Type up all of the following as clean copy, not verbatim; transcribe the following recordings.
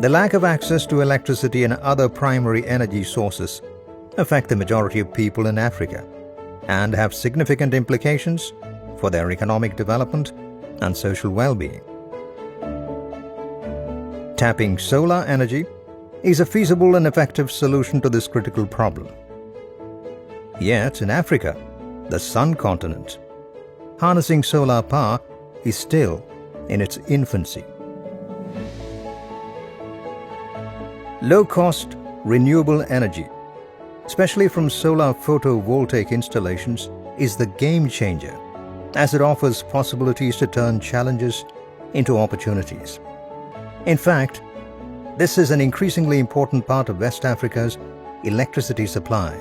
The lack of access to electricity and other primary energy sources affect the majority of people in Africa and have significant implications for their economic development and social well-being. Tapping solar energy is a feasible and effective solution to this critical problem. Yet in Africa, the sun continent, harnessing solar power is still in its infancy. Low-cost, renewable energy, especially from solar photovoltaic installations, is the game changer as it offers possibilities to turn challenges into opportunities. In fact, this is an increasingly important part of West Africa's electricity supply.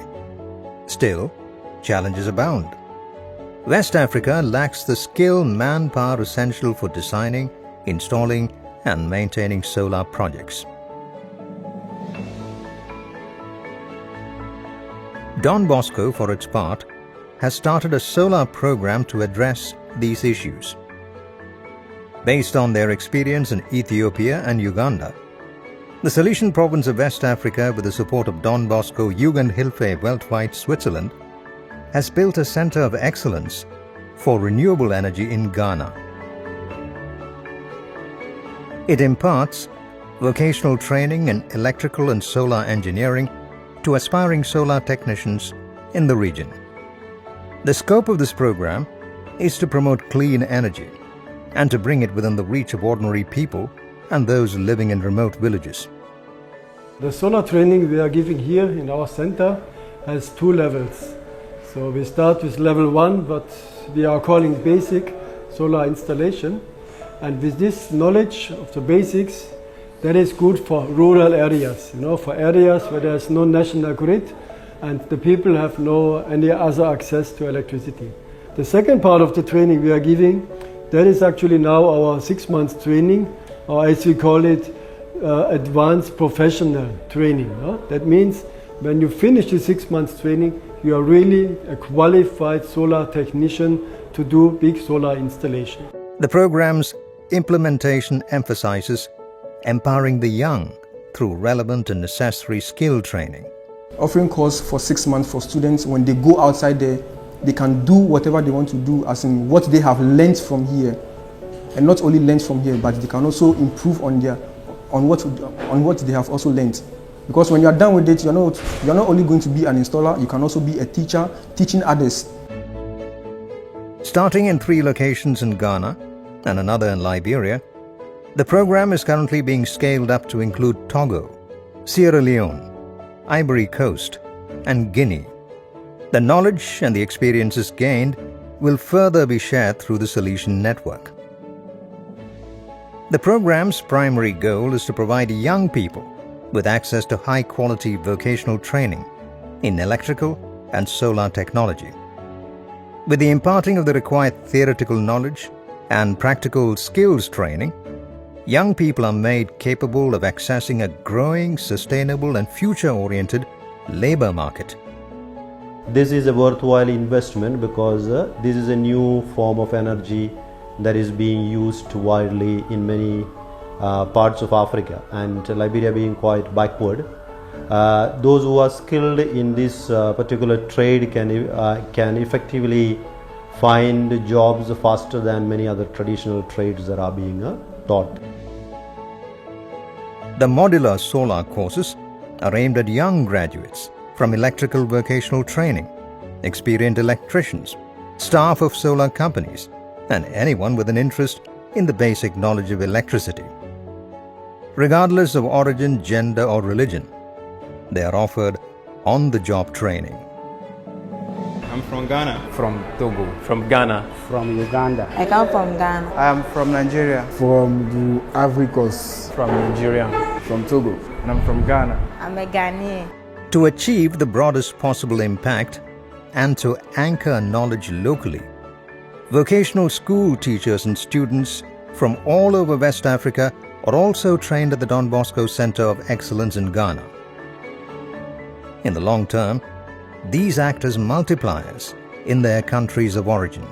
Still, challenges abound. West Africa lacks the skilled manpower essential for designing, installing, and maintaining solar projects. Don Bosco, for its part, has started a solar program to address these issues. Based on their experience in Ethiopia and Uganda, the Silesian province of West Africa, with the support of Don Bosco Jugendhilfe weltweit Switzerland, has built a center of excellence for renewable energy in Ghana. It imparts vocational training in electrical and solar engineering to aspiring solar technicians in the region. The scope of this program is to promote clean energy and to bring it within the reach of ordinary people and those living in remote villages. The solar training we are giving here in our center has 2 levels. So we start with level 1, what we are calling basic solar installation. And with this knowledge of the basics, that is good for rural areas, for areas where there is no national grid and the people have no any other access to electricity. The second part of the training we are giving, that is actually now our 6 months training, or as we call it, advanced professional training. That means when you finish the 6 months training, you are really a qualified solar technician to do big solar installation. The program's implementation emphasizes empowering the young through relevant and necessary skill training. Offering course for 6 months for students, when they go outside there, they can do whatever they want to do, as in what they have learned from here. And not only learned from here, but they can also improve on what they have also learned. Because when you are done with it, you're not only going to be an installer, you can also be a teacher, teaching others. Starting in 3 locations in Ghana and another in Liberia, the program is currently being scaled up to include Togo, Sierra Leone, Ivory Coast, and Guinea. The knowledge and the experiences gained will further be shared through the Silesian network. The program's primary goal is to provide young people with access to high-quality vocational training in electrical and solar technology. With the imparting of the required theoretical knowledge and practical skills training, young people are made capable of accessing a growing, sustainable and future-oriented labor market. This is a worthwhile investment because this is a new form of energy that is being used widely in many parts of Africa, and Liberia being quite backward. Those who are skilled in this particular trade can effectively find jobs faster than many other traditional trades that are being taught. The modular solar courses are aimed at young graduates from electrical vocational training, experienced electricians, staff of solar companies, and anyone with an interest in the basic knowledge of electricity. Regardless of origin, gender, or religion, they are offered on-the-job training. I'm from Ghana. From Togo. From Ghana. From Uganda. I come from Ghana. I am from Nigeria. From the Ivory Coast. From Nigeria. From Togo. And I'm from Ghana. I'm a Ghanaian. To achieve the broadest possible impact and to anchor knowledge locally, vocational school teachers and students from all over West Africa are also trained at the Don Bosco Center of Excellence in Ghana. In the long term, these act as multipliers in their countries of origin.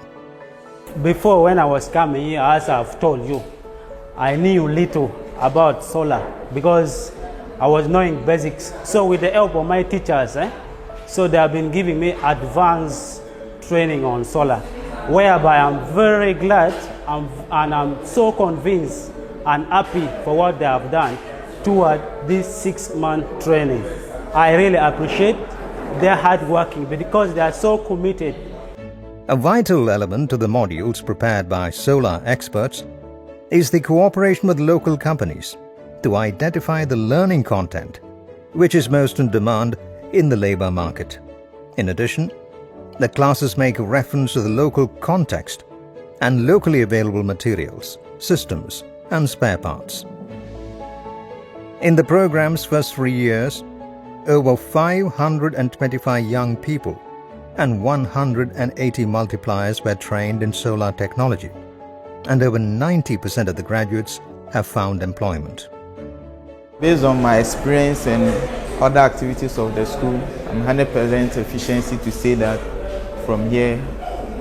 Before, when I was coming here, as I've told you, I knew little about solar because I was knowing basics. So with the help of my teachers, so they have been giving me advanced training on solar, whereby I'm very glad and I'm so convinced and happy for what they have done toward this 6-month training. I really appreciate their hard working because they are so committed. A vital element to the modules prepared by solar experts is the cooperation with local companies to identify the learning content which is most in demand in the labor market. In addition, the classes make reference to the local context and locally available materials, systems, and spare parts. In the program's first 3 years, over 525 young people and 180 multipliers were trained in solar technology, and over 90% of the graduates have found employment. Based on my experience and other activities of the school, I'm 100% efficiency to say that from here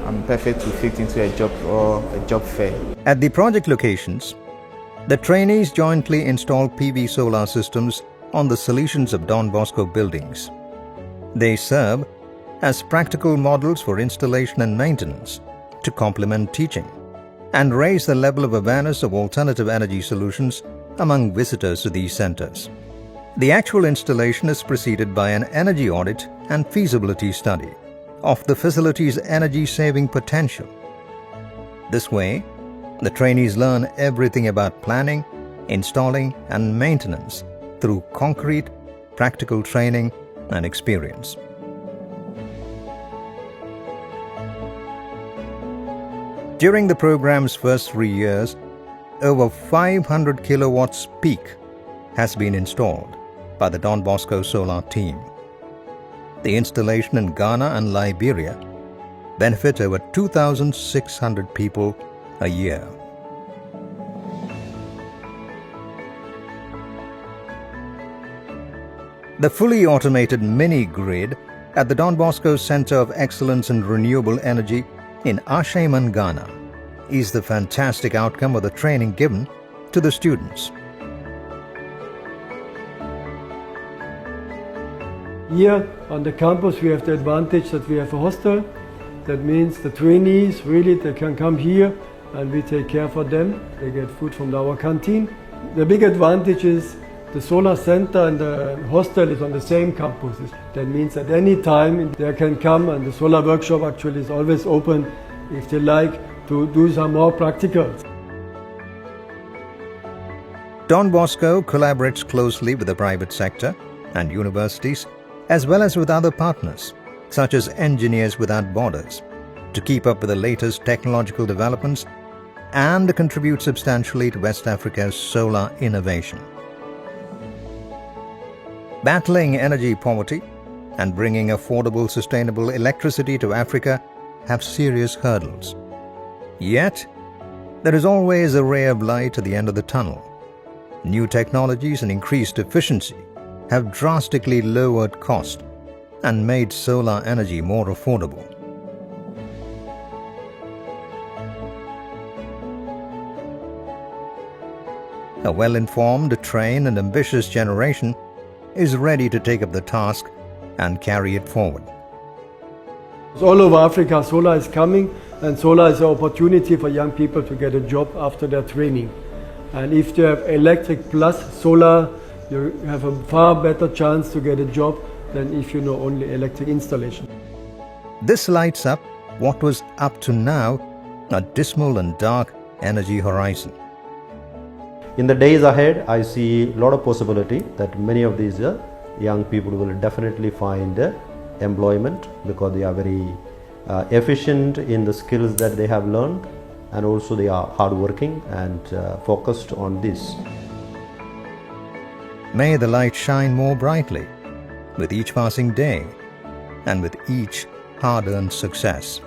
I'm perfect to fit into a job or a job fair. At the project locations, the trainees jointly install PV solar systems on the solutions of Don Bosco buildings. They serve as practical models for installation and maintenance to complement teaching and raise the level of awareness of alternative energy solutions among visitors to these centers. The actual installation is preceded by an energy audit and feasibility study of the facility's energy-saving potential. This way, the trainees learn everything about planning, installing, and maintenance through concrete, practical training and experience. During the program's first 3 years, over 500 kilowatts peak has been installed by the Don Bosco Solar team. The installation in Ghana and Liberia benefit over 2,600 people a year. The fully automated mini grid at the Don Bosco Center of Excellence in Renewable Energy in Ashaiman, Ghana, is the fantastic outcome of the training given to the students. Here on the campus we have the advantage that we have a hostel. That means the trainees they can come here and we take care for them. They get food from our canteen. The big advantage is the solar center and the hostel is on the same campus. That means at any time they can come, and the solar workshop actually is always open if they like to do some more practicals. Don Bosco collaborates closely with the private sector and universities, as well as with other partners, such as Engineers Without Borders, to keep up with the latest technological developments and contribute substantially to West Africa's solar innovation. Battling energy poverty and bringing affordable, sustainable electricity to Africa have serious hurdles. Yet, there is always a ray of light at the end of the tunnel. New technologies and increased efficiency have drastically lowered cost and made solar energy more affordable. A well-informed, trained, and ambitious generation is ready to take up the task and carry it forward. All over Africa, solar is coming, and solar is an opportunity for young people to get a job after their training. And if you have electric plus solar, you have a far better chance to get a job than if you know only electric installation. This lights up what was up to now a dismal and dark energy horizon. In the days ahead, I see a lot of possibility that many of these young people will definitely find employment because they are very efficient in the skills that they have learned, and also they are hardworking and focused on this. May the light shine more brightly with each passing day and with each hard-earned success.